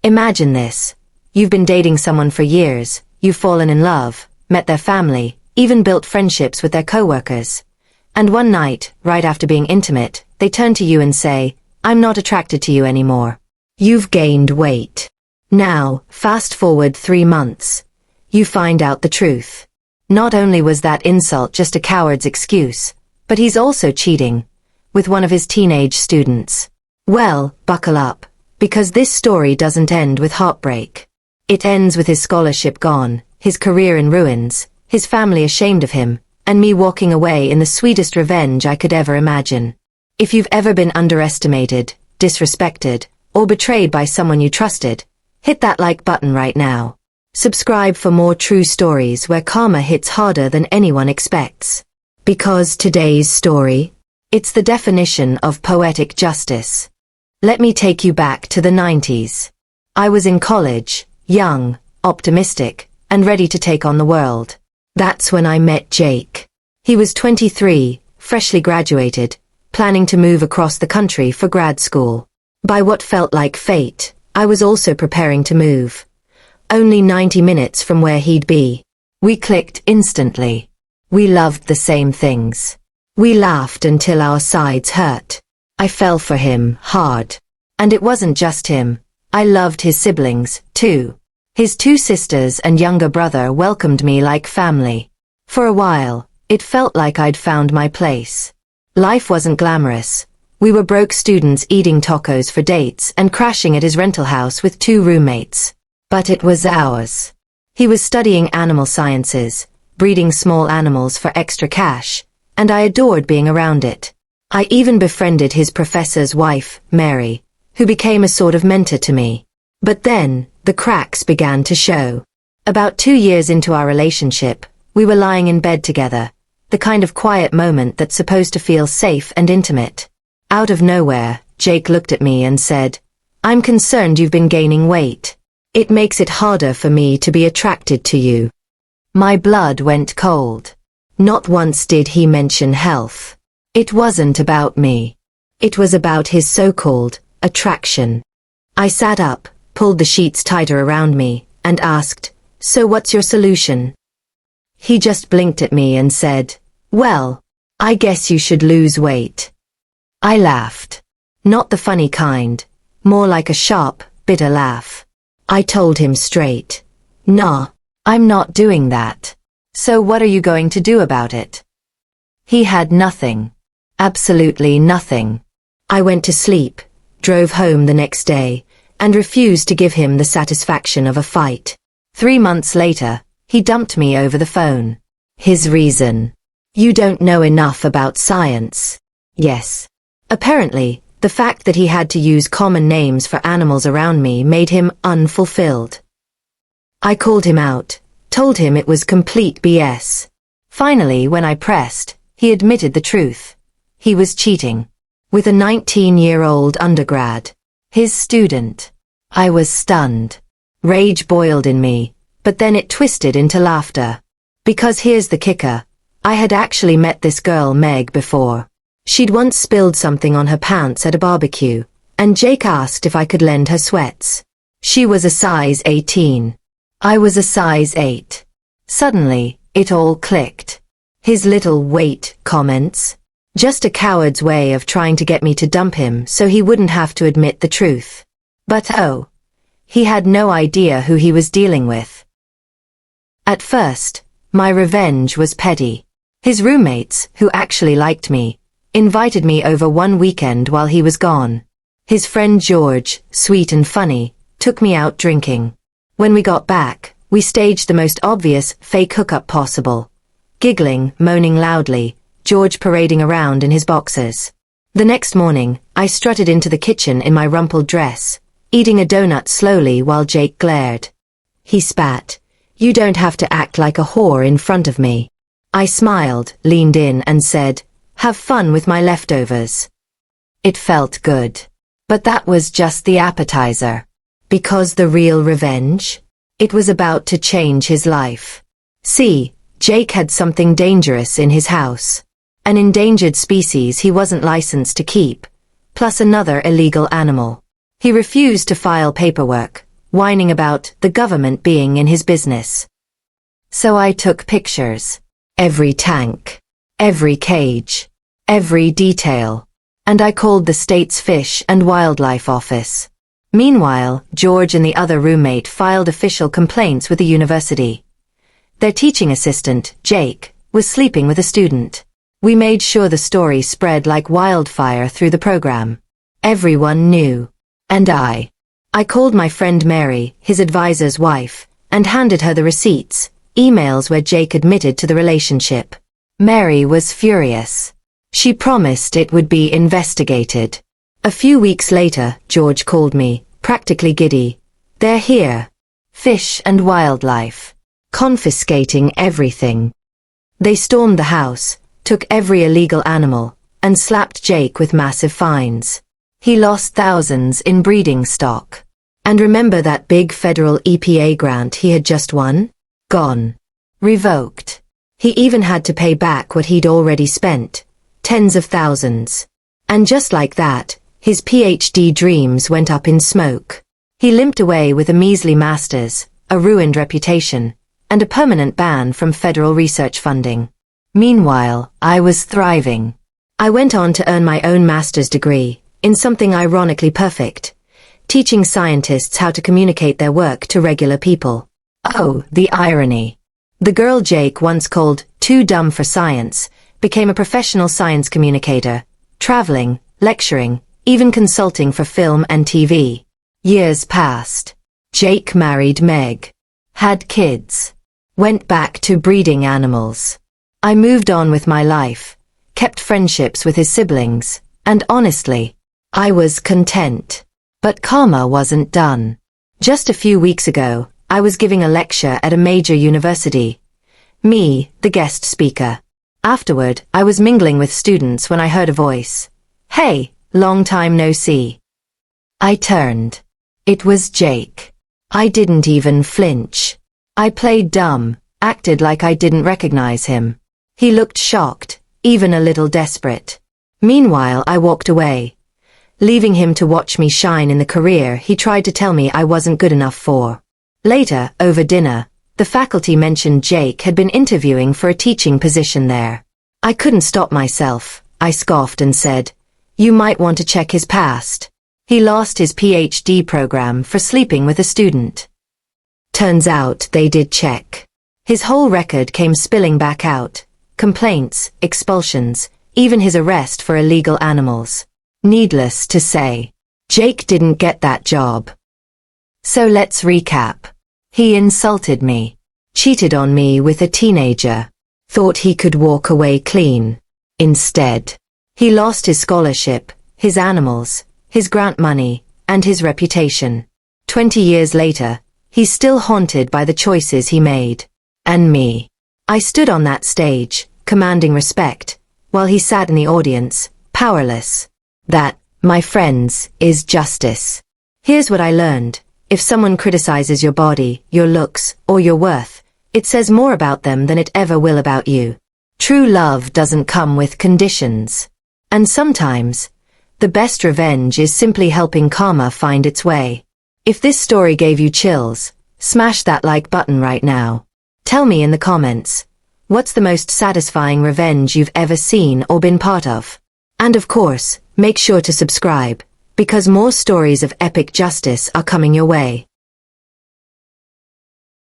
Imagine this. You've been dating someone for years, you've fallen in love, met their family, even built friendships with their coworkers. And one night, right after being intimate, they turn to you and say, "I'm not attracted to you anymore. You've gained weight." Now, fast forward 3 months. You find out the truth. Not only was that insult just a coward's excuse, but he's also cheating with one of his teenage students. Well, buckle up, because this story doesn't end with heartbreak. It ends with his scholarship gone, his career in ruins, his family ashamed of him, and me walking away in the sweetest revenge I could ever imagine. If you've ever been underestimated, disrespected, or betrayed by someone you trusted, hit that like button right now. Subscribe for more true stories where karma hits harder than anyone expects. Because today's story, it's the definition of poetic justice. Let me take you back to the 90s. I was in college, young, optimistic, and ready to take on the world. That's when I met Jake. He was 23, freshly graduated, planning to move across the country for grad school. By what felt like fate, I was also preparing to move. Only 90 minutes from where he'd be. We clicked instantly. We loved the same things. We laughed until our sides hurt. I fell for him, hard. And it wasn't just him. I loved his siblings, too. His 2 sisters and younger brother welcomed me like family. For a while, it felt like I'd found my place. Life wasn't glamorous. We were broke students eating tacos for dates and crashing at his rental house with 2 roommates. But it was ours. He was studying animal sciences, breeding small animals for extra cash, and I adored being around it. I even befriended his professor's wife, Mary, who became a sort of mentor to me. But then, the cracks began to show. About 2 years into our relationship, we were lying in bed together, the kind of quiet moment that's supposed to feel safe and intimate. Out of nowhere, Jake looked at me and said, "I'm concerned you've been gaining weight. It makes it harder for me to be attracted to you." My blood went cold. Not once did he mention health. It wasn't about me. It was about his so-called attraction. I sat up, pulled the sheets tighter around me, and asked, "So what's your solution?" He just blinked at me and said, "Well, I guess you should lose weight." I laughed. Not the funny kind, more like a sharp, bitter laugh. I told him straight, "Nah, I'm not doing that." "So what are you going to do about it?" He had nothing. Absolutely nothing. I went to sleep, drove home the next day, and refused to give him the satisfaction of a fight. 3 months later, he dumped me over the phone. His reason: "You don't know enough about science." Yes. Apparently, the fact that he had to use common names for animals around me made him unfulfilled. I called him out, told him it was complete BS. Finally, when I pressed, he admitted the truth. He was cheating. With a 19-year-old undergrad. His student. I was stunned. Rage boiled in me, but then it twisted into laughter. Because here's the kicker. I had actually met this girl Meg before. She'd once spilled something on her pants at a barbecue, and Jake asked if I could lend her sweats. She was a size 18. I was a size 8. Suddenly, it all clicked. His little "wait" comments. Just a coward's way of trying to get me to dump him so he wouldn't have to admit the truth. But oh, he had no idea who he was dealing with. At first, my revenge was petty. His roommates, who actually liked me, invited me over one weekend while he was gone. His friend George, sweet and funny, took me out drinking. When we got back, we staged the most obvious fake hookup possible. Giggling, moaning loudly, George parading around in his boxers. The next morning, I strutted into the kitchen in my rumpled dress, eating a donut slowly while Jake glared. He spat. "You don't have to act like a whore in front of me." I smiled, leaned in, and said, "Have fun with my leftovers." It felt good. But that was just the appetizer. Because the real revenge? It was about to change his life. See, Jake had something dangerous in his house. An endangered species he wasn't licensed to keep, plus another illegal animal. He refused to file paperwork, whining about the government being in his business. So I took pictures. Every tank, every cage, every detail. And I called the state's Fish and Wildlife Office. Meanwhile, George and the other roommate filed official complaints with the university. Their teaching assistant, Jake, was sleeping with a student. We made sure the story spread like wildfire through the program. Everyone knew. And I called my friend Mary, his advisor's wife, and handed her the receipts, emails where Jake admitted to the relationship. Mary was furious. She promised it would be investigated. A few weeks later, George called me, practically giddy. They're here. Fish and Wildlife. Confiscating everything. They stormed the house, took every illegal animal, and slapped Jake with massive fines. He lost thousands in breeding stock. And remember that big federal EPA grant he had just won? Gone. Revoked. He even had to pay back what he'd already spent, tens of thousands. And just like that, his PhD dreams went up in smoke. He limped away with a measly master's, a ruined reputation, and a permanent ban from federal research funding. Meanwhile, I was thriving. I went on to earn my own master's degree, in something ironically perfect, teaching scientists how to communicate their work to regular people. Oh, the irony. The girl Jake once called too dumb for science became a professional science communicator, traveling, lecturing, even consulting for film and TV. Years passed. Jake married Meg. Had kids. Went back to breeding animals. I moved on with my life, kept friendships with his siblings, and honestly, I was content. But karma wasn't done. Just a few weeks ago, I was giving a lecture at a major university. Me, the guest speaker. Afterward, I was mingling with students when I heard a voice. Hey, long time no see. I turned. It was Jake. I didn't even flinch. I played dumb, acted like I didn't recognize him. He looked shocked, even a little desperate. Meanwhile, I walked away, leaving him to watch me shine in the career he tried to tell me I wasn't good enough for. Later, over dinner, the faculty mentioned Jake had been interviewing for a teaching position there. I couldn't stop myself. I scoffed and said, "You might want to check his past. He lost his PhD program for sleeping with a student." Turns out they did check. His whole record came spilling back out. Complaints, expulsions, even his arrest for illegal animals. Needless to say, Jake didn't get that job. So let's recap. He insulted me, cheated on me with a teenager, thought he could walk away clean. Instead, he lost his scholarship, his animals, his grant money, and his reputation. 20 years later, he's still haunted by the choices he made. And me. I stood on that stage, commanding respect, while he sat in the audience, powerless. That, my friends, is justice. Here's what I learned. If someone criticizes your body, your looks, or your worth, it says more about them than it ever will about you. True love doesn't come with conditions. And sometimes, the best revenge is simply helping karma find its way. If this story gave you chills, smash that like button right now. Tell me in the comments, what's the most satisfying revenge you've ever seen or been part of? And of course, make sure to subscribe, because more stories of epic justice are coming your way.